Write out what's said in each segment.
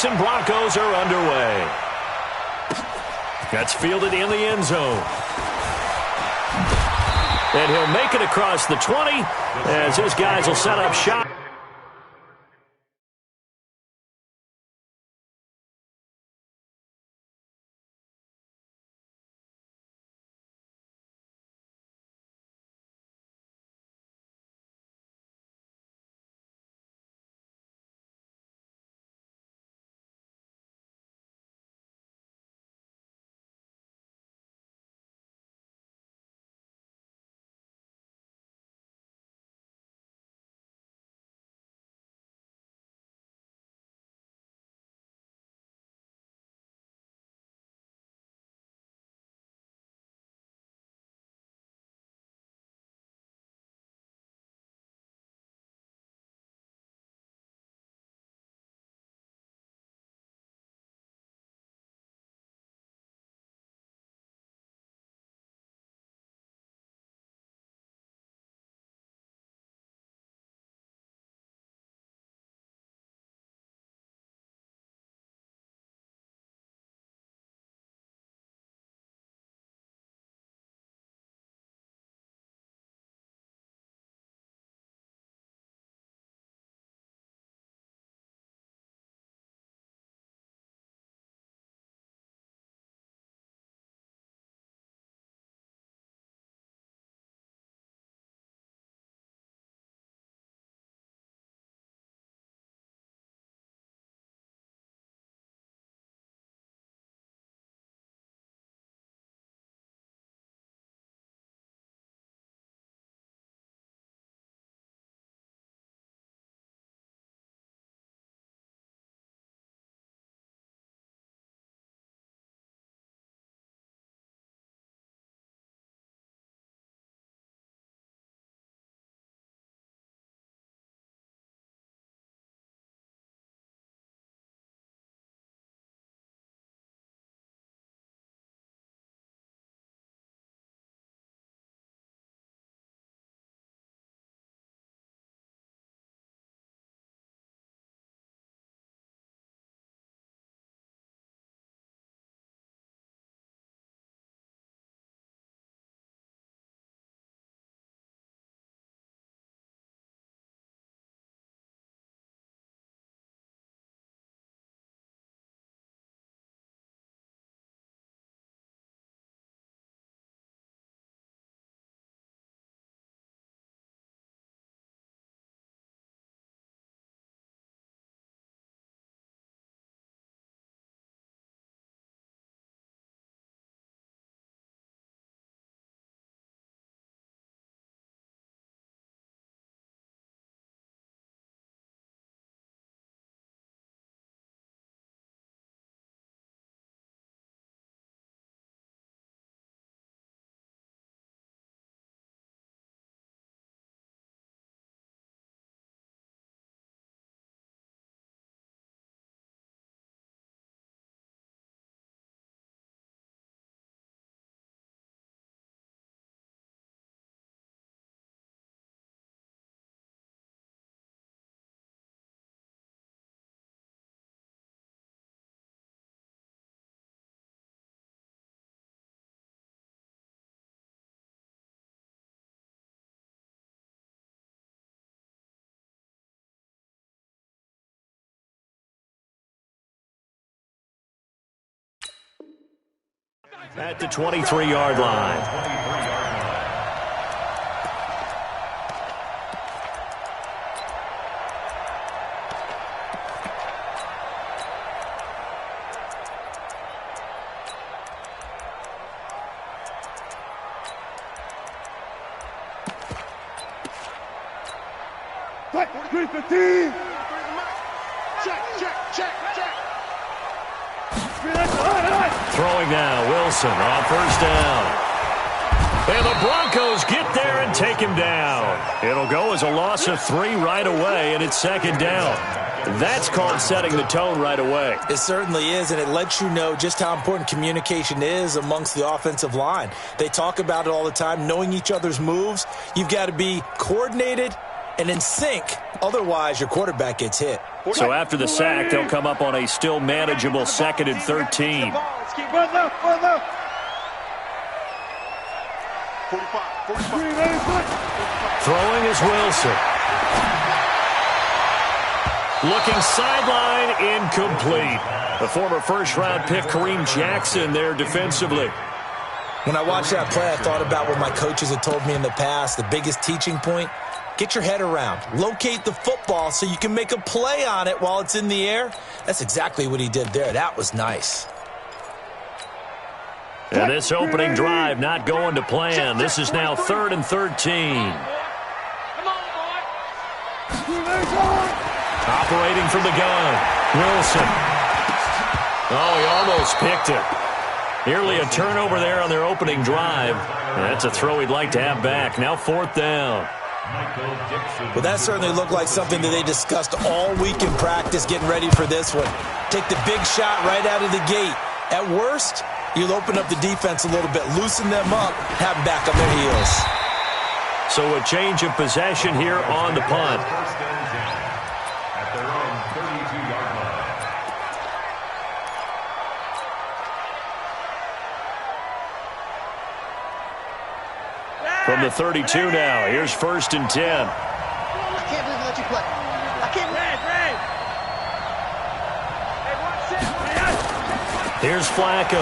Houston Broncos are underway. That's fielded in the end zone. And he'll make it across the 20 as his guys will set up shop. At the 23-yard line. Throwing now, Wilson on first down. And the Broncos get there and take him down. It'll go as a loss of 3 right away, and it's second down. That's called setting the tone right away. It certainly is, and it lets you know just how important communication is amongst the offensive line. They talk about it all the time, knowing each other's moves. You've got to be coordinated and in sync. Otherwise, your quarterback gets hit. So after the sack, they'll come up on a still manageable 2nd and 13. 45. Throwing is Wilson. Looking sideline, incomplete. The former first-round pick, Kareem Jackson, there defensively. When I watched that play, I thought about what my coaches had told me in the past. The biggest teaching point, get your head around. Locate the football so you can make a play on it while it's in the air. That's exactly what he did there. That was nice. And this opening drive not going to plan. This is now 3rd and 13. Operating from the gun, Wilson. Oh, he almost picked it. Nearly a turnover there on their opening drive. That's a throw he'd like to have back. Now 4th down. Well, that certainly looked like something that they discussed all week in practice getting ready for this one. Take the big shot right out of the gate. At worst, you'll open up the defense a little bit, loosen them up, have them back on their heels. So a change of possession here on the punt. From the 32 now, here's 1st and 10. I can't believe I let you play. I can't Here's Flacco.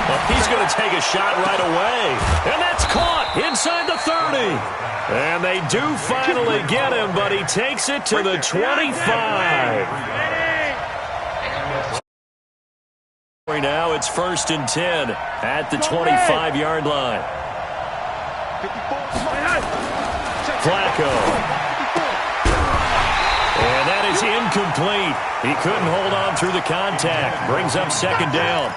Well, he's going to take a shot right away. And that's caught inside the 30. And they do finally get him, but he takes it to the 25. Now it's 1st and 10 at the 25-yard line. Flacco. And that is incomplete. He couldn't hold on through the contact. Brings up 2nd down.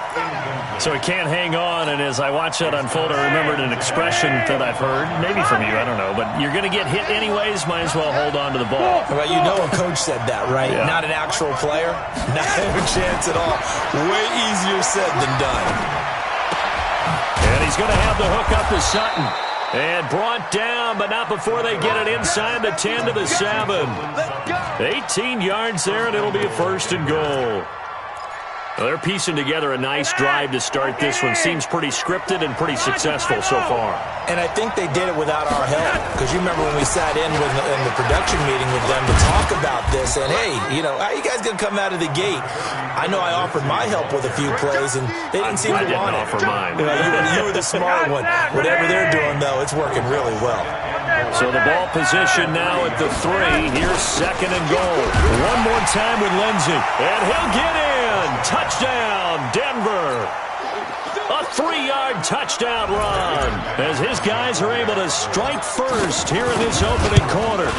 So he can't hang on. And as I watched that unfold, I remembered an expression that I've heard, maybe from you, I don't know. But you're going to get hit anyways, might as well hold on to the ball. Well, you know a coach said that, right? Yeah. Not an actual player. Not a chance at all. Way easier said than done. And he's going to have the hook up to Sutton. And brought down, but not before they get it inside the 10 to the 7. 18 yards there, and it'll be a 1st and goal. Well, they're piecing together a nice drive to start this one. Seems pretty scripted and pretty successful so far. And I think they did it without our help. Because you remember when we sat in the production meeting with them to talk about this. And, hey, you know, how are you guys going to come out of the gate? I know I offered my help with a few plays, and they didn't seem to want it. I didn't offer mine. You were the smart one. Whatever they're doing, though, it's working really well. So the ball position now at the 3. Here's 2nd and goal. One more time with Lindsey. And he'll get in. Touchdown, Denver. A 3-yard touchdown run as his guys are able to strike first here in this opening quarter.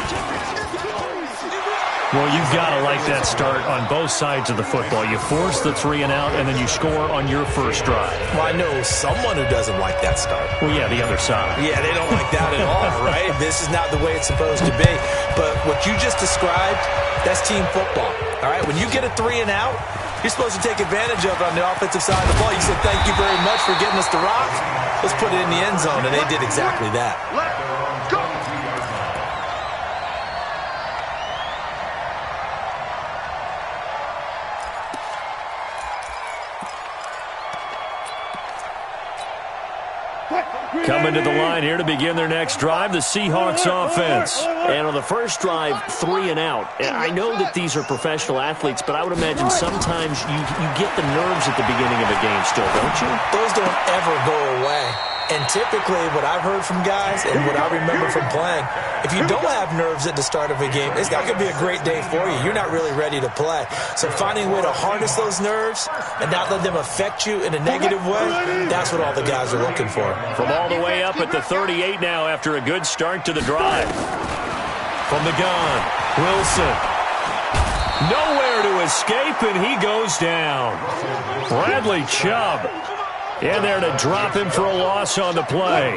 Well, you've got to like that start on both sides of the football. You force the 3 and out, and then you score on your first drive. Well, I know someone who doesn't like that start. Well, yeah, the other side. Yeah, they don't like that at all, right? This is not the way it's supposed to be. But what you just described, that's team football, all right? When you get a 3 and out, you're supposed to take advantage of it on the offensive side of the ball. You said, thank you very much for getting us the rock. Let's put it in the end zone, and they did exactly that. Let's go. Coming to the line here to begin their next drive, the Seahawks offense. And on the first drive, 3 and out. I know that these are professional athletes, but I would imagine sometimes you get the nerves at the beginning of a game still, don't you? Those don't ever go away. And typically, what I've heard from guys and what I remember from playing, if you don't have nerves at the start of a game, it's not going to be a great day for you. You're not really ready to play. So finding a way to harness those nerves and not let them affect you in a negative way, that's what all the guys are looking for. From all the way up at the 38 now after a good start to the drive. From the gun, Wilson. Nowhere to escape, and he goes down. Bradley Chubb in there to drop him for a loss on the play.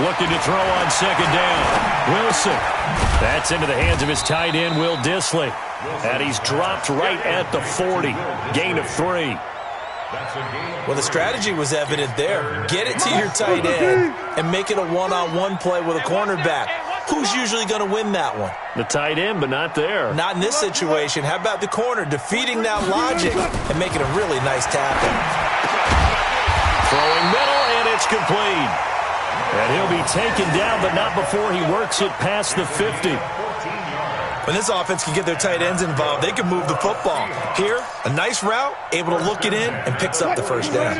Looking to throw on 2nd down. Wilson. That's into the hands of his tight end, Will Dissly. And he's dropped right at the 40. Gain of 3. Well, the strategy was evident there. Get it to your tight end and make it a one-on-one play with a cornerback. Who's usually going to win that one? The tight end, but not there. Not in this situation. How about the corner defeating that logic and making a really nice tackle? Throwing middle, and it's complete. And he'll be taken down, but not before he works it past the 50. When this offense can get their tight ends involved, they can move the football. Here, a nice route, able to look it in, and picks up the first down.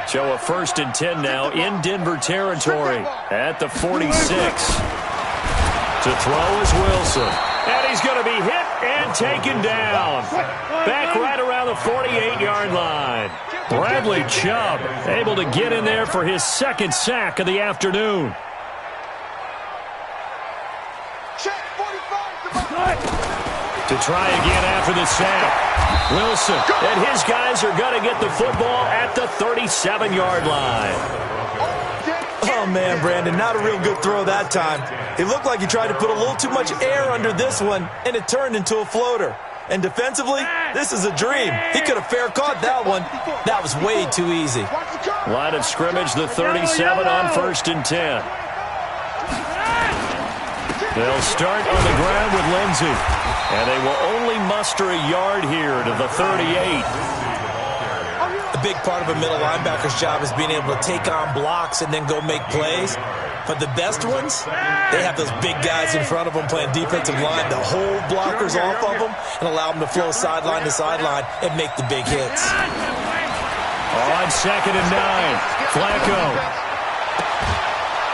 Show a 1st and 10 now in Denver territory at the 46. To throw is Wilson. And he's going to be hit and taken down. Back right around the 48-yard line. Bradley Chubb able to get in there for his 2nd sack of the afternoon. To try again after the sack. Wilson and his guys are going to get the football at the 37-yard line. Oh, man, Brandon, not a real good throw that time. It looked like he tried to put a little too much air under this one, and it turned into a floater. And defensively, this is a dream. He could have fair caught that one. That was way too easy. Line of scrimmage, the 37 on 1st and 10. They'll start on the ground with Lindsey. And they will only muster a yard here to the 38. A big part of a middle linebacker's job is being able to take on blocks and then go make plays. But the best ones, they have those big guys in front of them playing defensive line to hold blockers off of them and allow them to flow sideline to sideline and make the big hits. On 2nd and 9, Flacco.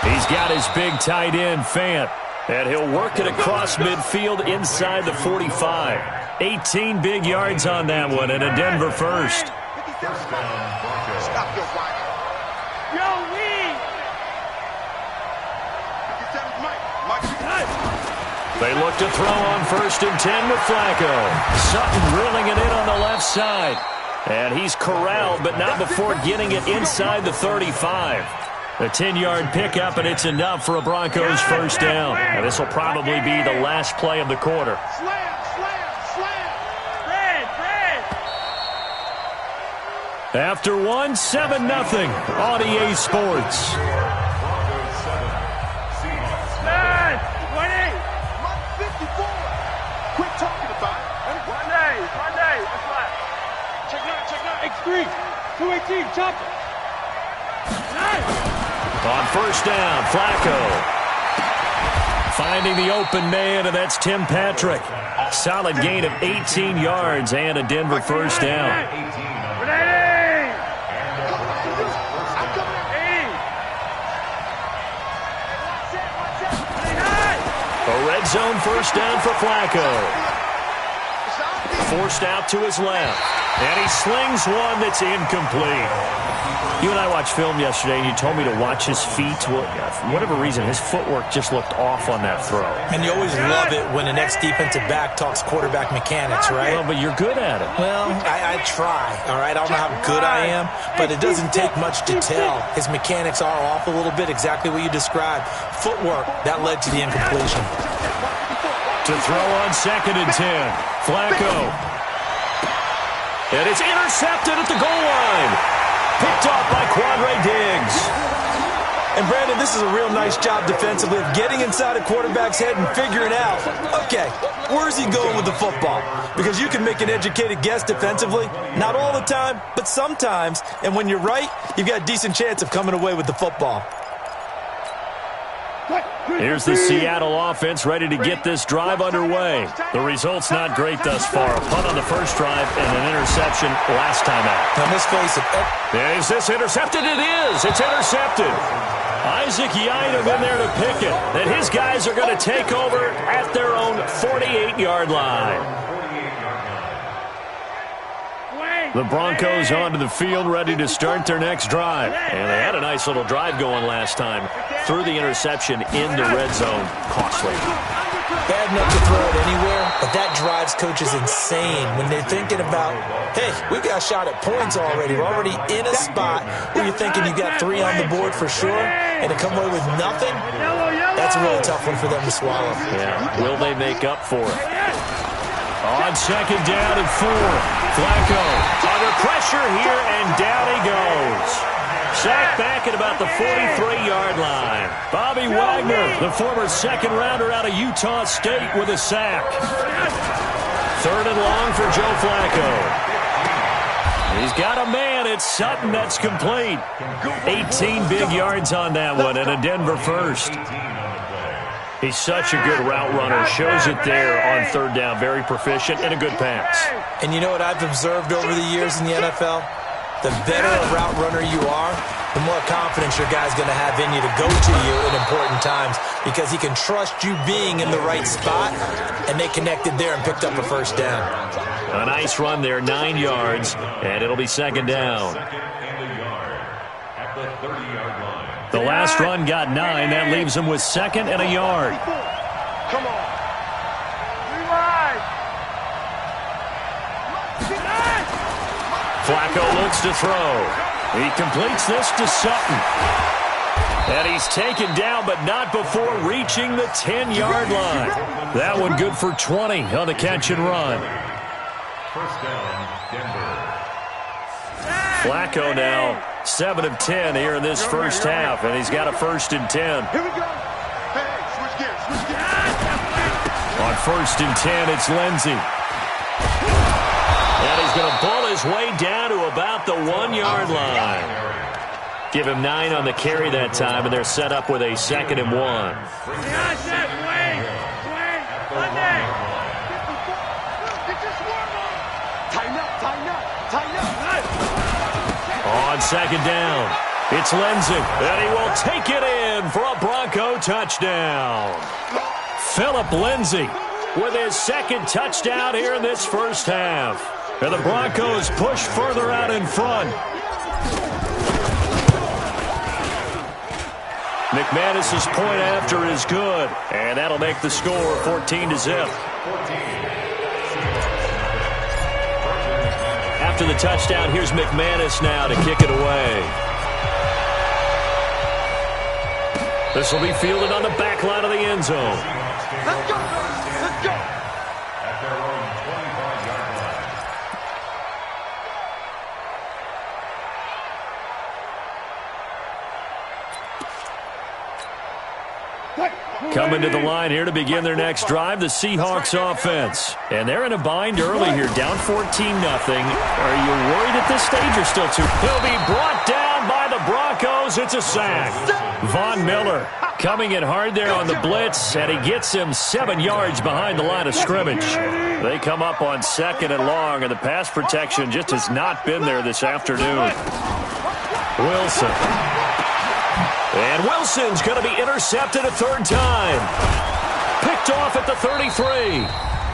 He's got his big tight end, Fant. And he'll work it across midfield inside the 45. 18 big yards on that one and a Denver first. They look to throw on 1st and 10 with Flacco. Sutton drilling it in on the left side. And he's corralled, but not before getting it inside the 35. A 10-yard pickup, and it's enough for a Broncos first down. And this will probably be the last play of the quarter. After one, 7-0 on EA Sports. Quit talking about it. One day. That's right. Check out. X3. 218. Chop it. On 1st down, Flacco. Finding the open man, and that's Tim Patrick. Solid gain of 18 yards and a Denver first down. A red zone first down for Flacco. Forced out to his left. And he slings one that's incomplete. You and I watched film yesterday, and you told me to watch his feet. Well, for whatever reason, his footwork just looked off on that throw. And you always love it when the next defensive back talks quarterback mechanics, right? Well, but you're good at it. Well, I try, all right? I don't know how good I am, but it doesn't take much to tell. His mechanics are off a little bit, exactly what you described. Footwork, that led to the incompletion. To throw on 2nd and 10, Flacco. And it's intercepted at the goal line. Picked off by Quandre Diggs. And, Brandon, this is a real nice job defensively of getting inside a quarterback's head and figuring out, okay, where's he going with the football? Because you can make an educated guess defensively. Not all the time, but sometimes. And when you're right, you've got a decent chance of coming away with the football. Here's the Seattle offense ready to get this drive underway. The result's not great thus far. A punt on the first drive and an interception last time out. Now, let's face it. Is this intercepted? It is. It's intercepted. Isaac Yiadom in there to pick it. And his guys are going to take over at their own 48-yard line. The Broncos onto the field ready to start their next drive. And they had a nice little drive going last time. Threw the interception in the red zone. Costly. Bad enough to throw it anywhere, but that drives coaches insane when they're thinking about, hey, we've got a shot at points already. We're already in a spot where you're thinking you got 3 on the board for sure, and to come away with nothing, that's a really tough one for them to swallow. Yeah, will they make up for it? On second down and 4. Flacco under pressure here, and down he goes. Sacked back at about the 43-yard line. Bobby Wagner, the former second-rounder out of Utah State, with a sack. 3rd and long for Joe Flacco. He's got a man. It's Sutton that's complete. 18 big yards on that one, and a Denver first. He's such a good route runner. Shows it there on 3rd down. Very proficient and a good pass. And you know what I've observed over the years in the NFL? The better a route runner you are, the more confidence your guy's going to have in you to go to you in important times, because he can trust you being in the right spot, and they connected there and picked up a first down. A nice run there, 9 yards, and it'll be second down. The last run got 9. That leaves him with 2nd and a yard. Come on. Rewind. Flacco looks to throw. He completes this to Sutton. And he's taken down, but not before reaching the 10-yard line. That one good for 20 on the catch and run. First down, Denver. Flacco now 7 of 10 here in this first half, and he's got a 1st and 10. Here we go. Hey, switch gears, switch gears. On 1st and 10, it's Lindsey. And he's going to pull his way down to about the 1-yard line. Give him 9 on the carry that time, and they're set up with a 2nd and 1. On second down, it's Lindsey, and he will take it in for a Bronco touchdown. Philip Lindsey with his 2nd touchdown here in this first half. And the Broncos push further out in front. McManus's point after is good, and that'll make the score 14-0. After the touchdown, here's McManus now to kick it away. This will be fielded on the back line of the end zone. Let's go. Let's go. At their own 25-yard line. Coming to the line here to begin their next drive, the Seahawks offense. And they're in a bind early here, down 14-0. Are you worried at this stage or still too? He'll be brought down by the Broncos. It's a sack. Von Miller coming in hard there on the blitz, and he gets him 7 yards behind the line of scrimmage. They come up on 2nd and long, and the pass protection just has not been there this afternoon. Wilson. And Wilson's going to be intercepted a 3rd time. Picked off at the 33.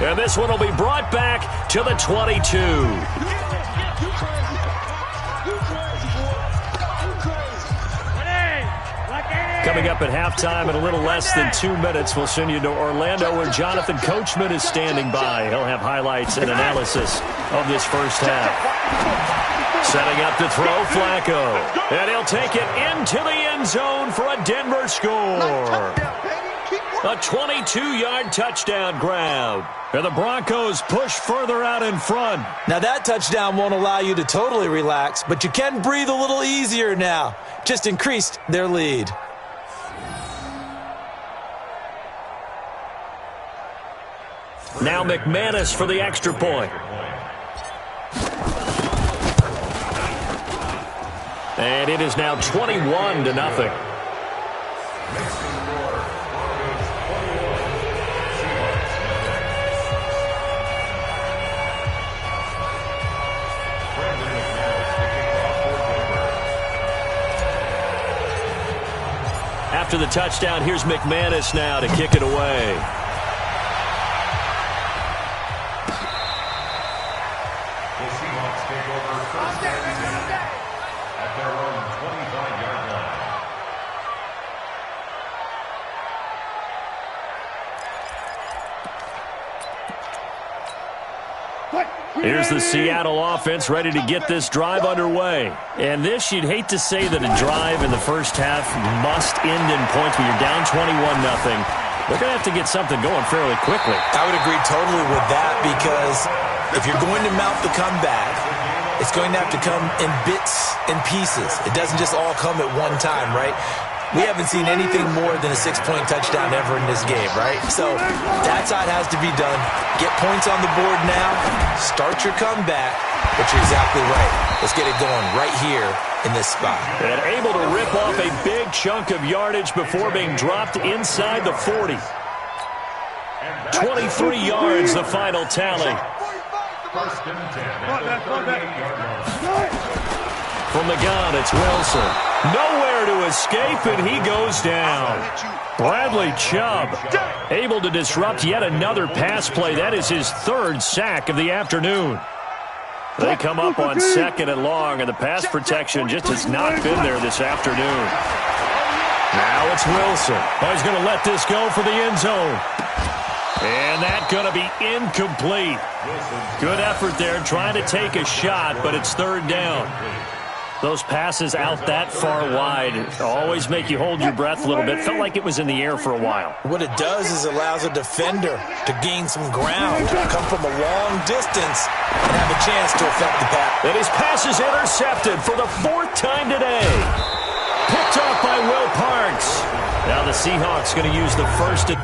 And this one will be brought back to the 22. Coming up at halftime in a little less than 2 minutes, we'll send you to Orlando where Jonathan Coachman is standing by. He'll have highlights and analysis of this first half. Setting up to throw, Flacco. And he'll take it into the end zone for a Denver score. A 22-yard touchdown grab. And the Broncos push further out in front. Now that touchdown won't allow you to totally relax, but you can breathe a little easier now. Just increased their lead. Now McManus for the extra point. And it is now 21-0. After the touchdown, here's McManus now to kick it away. The Seahawks take over first and 10 at their own 25-yard line. Here's the Seattle offense ready to get this drive underway. And this, you'd hate to say that a drive in the first half must end in points when you're down 21-0. They're going to have to get something going fairly quickly. I would agree totally with that because if you're going to mount the comeback, it's going to have to come in bits and pieces. It doesn't just all come at one time, right? We haven't seen anything more than a 6-point touchdown ever in this game, right? So that's how it has to be done. Get points on the board now. Start your comeback. But you're exactly right. Let's get it going right here in this spot. And able to rip off a big chunk of yardage before being dropped inside the 40. 23 yards, the final tally. First and 10. From the gun, it's Wilson. Nowhere to escape, and he goes down. Bradley Chubb able to disrupt yet another pass play. That is his third sack of the afternoon. They come up on 2nd and long, and the pass protection just has not been there this afternoon. Now it's Wilson. Oh, he's going to let this go for the end zone. And that's going to be incomplete. Good effort there trying to take a shot, but it's 3rd down. Those passes out that far wide always make you hold your breath a little bit. Felt like it was in the air for a while. What it does is allows a defender to gain some ground, come from a long distance, and have a chance to affect the pass. And his pass is intercepted for the 4th time today. Picked off by Will Parks. Now the Seahawks going to use the first.